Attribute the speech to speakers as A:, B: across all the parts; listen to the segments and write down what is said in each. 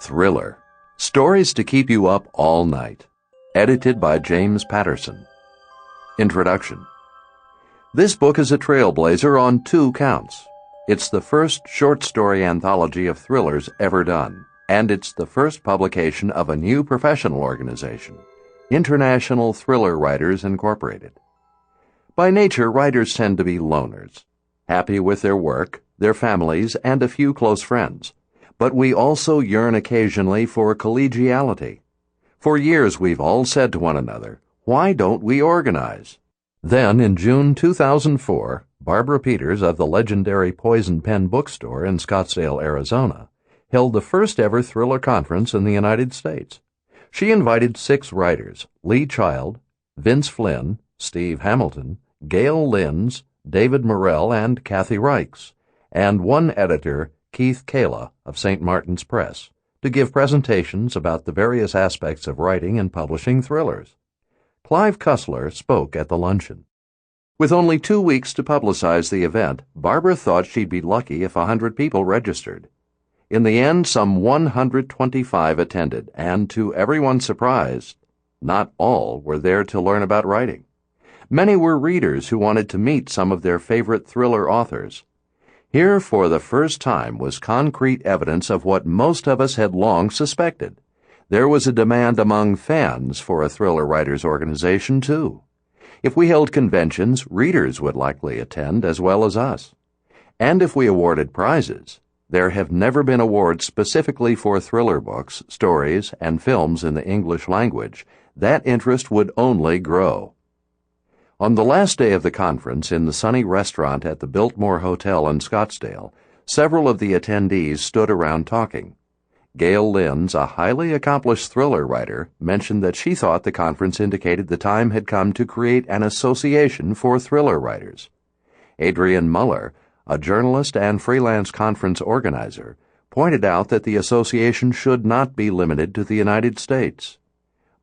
A: Thriller. Stories to keep you up all night. Edited by James Patterson. Introduction. This book is a trailblazer on 2 counts. It's the first short story anthology of thrillers ever done, and it's the first publication of a new professional organization, International Thriller Writers Incorporated. By nature, writers tend to be loners, happy with their work, their families, and a few close friends. But we also yearn occasionally for collegiality. For years we've all said to one another, why don't we organize? Then, in June 2004, Barbara Peters of the legendary Poison Pen bookstore in Scottsdale, Arizona, held the first ever thriller conference in the United States. She invited 6 writers, Lee Child, Vince Flynn, Steve Hamilton, Gail Linds, David Morrell, and Kathy Reichs, and 1 editor, Keith Kayla of St. Martin's Press, to give presentations about the various aspects of writing and publishing thrillers. Clive Cussler spoke at the luncheon. With only 2 weeks to publicize the event, Barbara thought she'd be lucky if 100 people registered. In the end, some 125 attended, and to everyone's surprise, not all were there to learn about writing. Many were readers who wanted to meet some of their favorite thriller authors. Here, for the first time, was concrete evidence of what most of us had long suspected. There was a demand among fans for a thriller writers' organization, too. If we held conventions, readers would likely attend as well as us. And if we awarded prizes, there have never been awards specifically for thriller books, stories, and films in the English language. That interest would only grow. On the last day of the conference, in the sunny restaurant at the Biltmore Hotel in Scottsdale, several of the attendees stood around talking. Gail Linds, a highly accomplished thriller writer, mentioned that she thought the conference indicated the time had come to create an association for thriller writers. Adrian Muller, a journalist and freelance conference organizer, pointed out that the association should not be limited to the United States.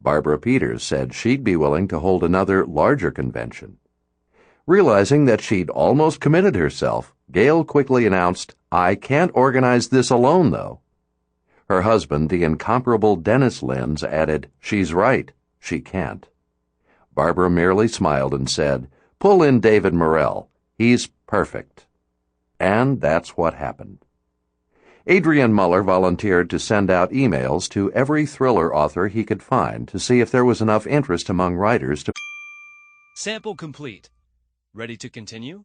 A: Barbara Peters said she'd be willing to hold another, larger convention. Realizing that she'd almost committed herself, Gail quickly announced, "I can't organize this alone, though." Her husband, the incomparable Dennis Linds, added, "She's right, she can't." Barbara merely smiled and said, "Pull in David Morrell. He's perfect." And that's what happened. Adrian Muller volunteered to send out emails to every thriller author he could find to see if there was enough interest among writers to...
B: Sample complete. Ready to continue?